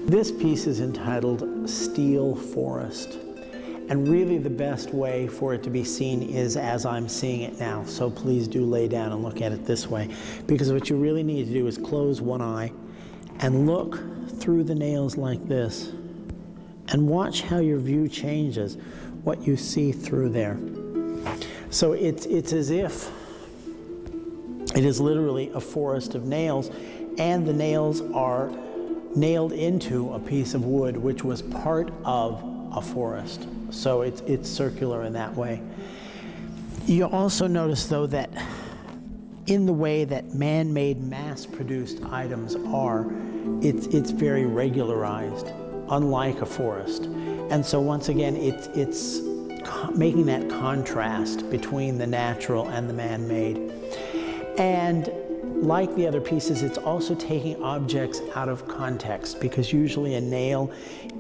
This piece is entitled Steel Forest. And really the best way for it to be seen is as I'm seeing it now. So please do lay down and look at it this way. Because what you really need to do is close one eye and look through the nails like this. And watch how your view changes, what you see through there. So it's as if it is literally a forest of nails, and the nails are nailed into a piece of wood which was part of a forest. So it's circular in that way. You also notice though that in the way that man-made mass-produced items are, it's very regularized, unlike a forest. And so once again, it's making that contrast between the natural and the man-made. And like the other pieces, it's also taking objects out of context, because usually a nail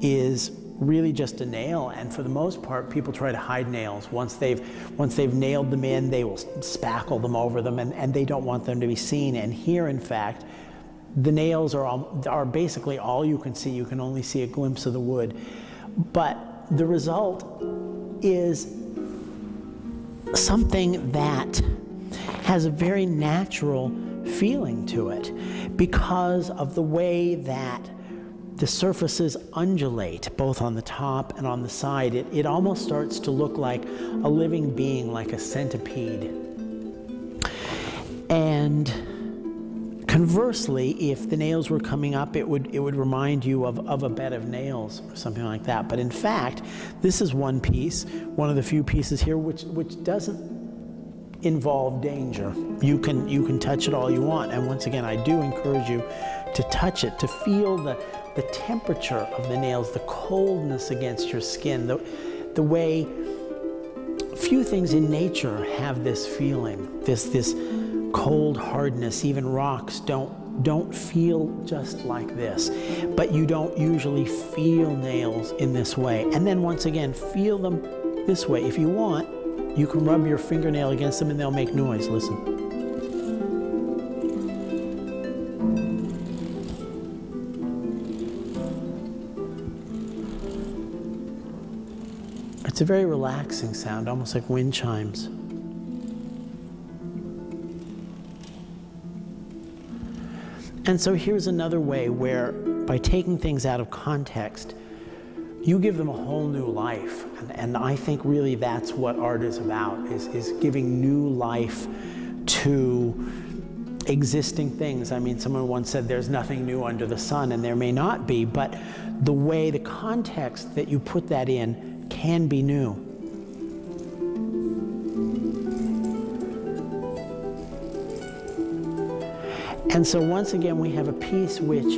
is really just a nail, and for the most part people try to hide nails. Once they've nailed them in, they will spackle them over them, and they don't want them to be seen. And here, in fact, the nails are basically all you can see. You can only see a glimpse of the wood, but the result is something that has a very natural feeling to it because of the way that the surfaces undulate, both on the top and on the side. It almost starts to look like a living being, like a centipede. And conversely, if the nails were coming up, it would remind you of a bed of nails or something like that. But in fact, this is one piece, one of the few pieces here which doesn't involve danger. You can touch it all you want, and once again, I do encourage you to touch it, to feel the temperature of the nails, the coldness against your skin, the way few things in nature have this feeling, this cold hardness. Even rocks don't feel just like this, but you don't usually feel nails in this way. And then once again, feel them this way. If you want, you can rub your fingernail against them and they'll make noise. Listen. It's a very relaxing sound, almost like wind chimes. And so here's another way where, by taking things out of context, you give them a whole new life. And I think really that's what art is about, is giving new life to existing things. I mean, someone once said there's nothing new under the sun, and there may not be, but the way, the context that you put that in can be new. And so once again, we have a piece which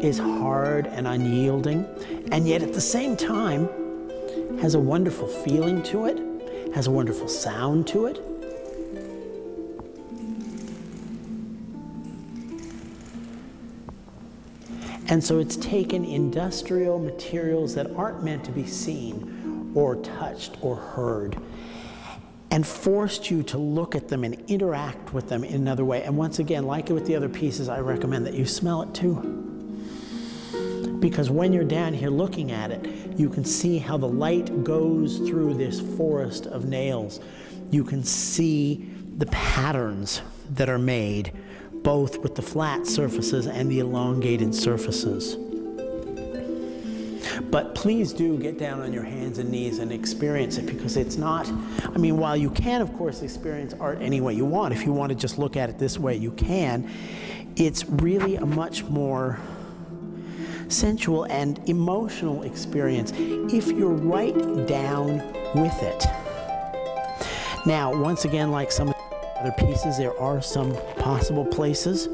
is hard and unyielding, and yet at the same time has a wonderful feeling to it, has a wonderful sound to it. And so it's taken industrial materials that aren't meant to be seen or touched or heard, and forced you to look at them and interact with them in another way. And once again, like with the other pieces, I recommend that you smell it too. Because when you're down here looking at it, you can see how the light goes through this forest of nails. You can see the patterns that are made, both with the flat surfaces and the elongated surfaces. But please do get down on your hands and knees and experience it, because it's not, I mean, while you can, of course, experience art any way you want, if you want to just look at it this way, you can, it's really a much more sensual and emotional experience if you're right down with it. Now, once again, like some of the other pieces, there are some possible places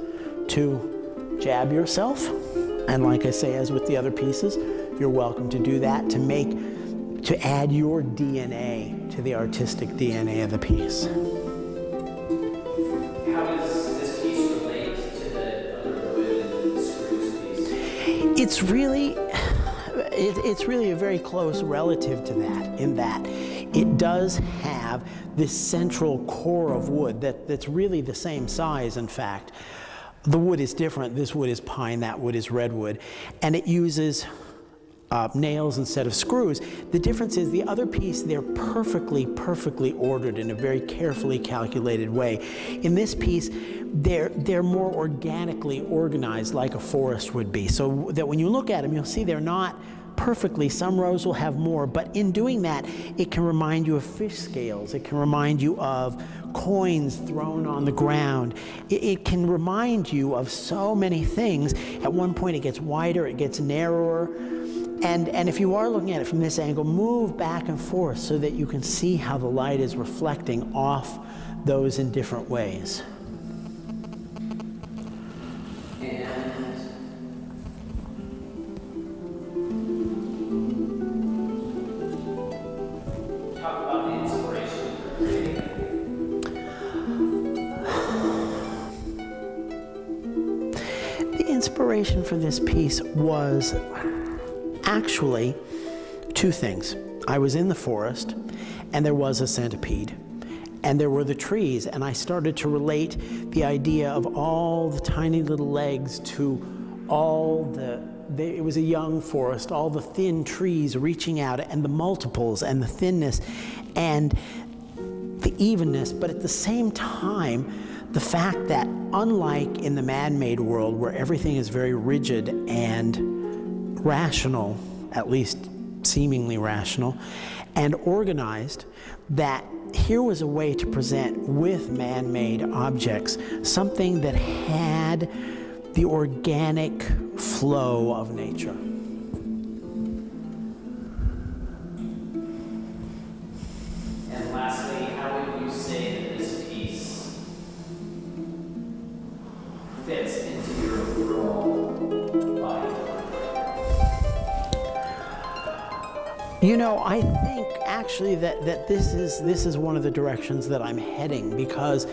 to jab yourself. And like I say, as with the other pieces, you're welcome to do that to add your DNA to the artistic DNA of the piece. How does this piece relate to the other wood and spruce piece? It's really a very close relative to that, in that it does have this central core of wood that's really the same size, in fact. The wood is different. This wood is pine, that wood is redwood. And it uses nails instead of screws. The difference is the other piece, they're perfectly ordered in a very carefully calculated way. In this piece, they're more organically organized like a forest would be. So that when you look at them, you'll see they're not perfectly. Some rows will have more, but in doing that, it can remind you of fish scales. It can remind you of coins thrown on the ground. It can remind you of so many things. At one point, it gets wider, it gets narrower. And if you are looking at it from this angle, move back and forth so that you can see how the light is reflecting off those in different ways. The inspiration for this piece was actually two things. I was in the forest, and there was a centipede, and there were the trees, and I started to relate the idea of all the tiny little legs to all it was a young forest, all the thin trees reaching out, and the multiples, and the thinness, and the evenness, but at the same time, the fact that unlike in the man-made world where everything is very rigid and rational, at least seemingly rational, and organized, that here was a way to present with man-made objects something that had the organic flow of nature. And lastly, how would you say that this piece fits into your overall body? You know, I think actually that this is one of the directions that I'm heading, because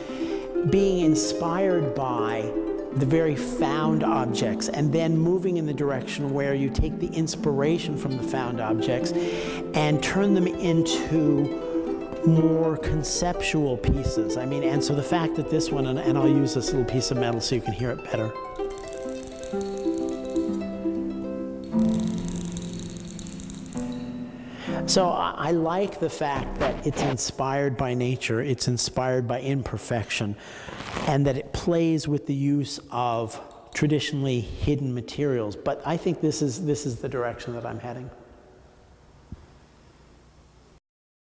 being inspired by the very found objects and then moving in the direction where you take the inspiration from the found objects and turn them into more conceptual pieces. I mean, and so the fact that this one, and I'll use this little piece of metal so you can hear it better. So I like the fact that it's inspired by nature, it's inspired by imperfection, and that it plays with the use of traditionally hidden materials. But I think this is the direction that I'm heading.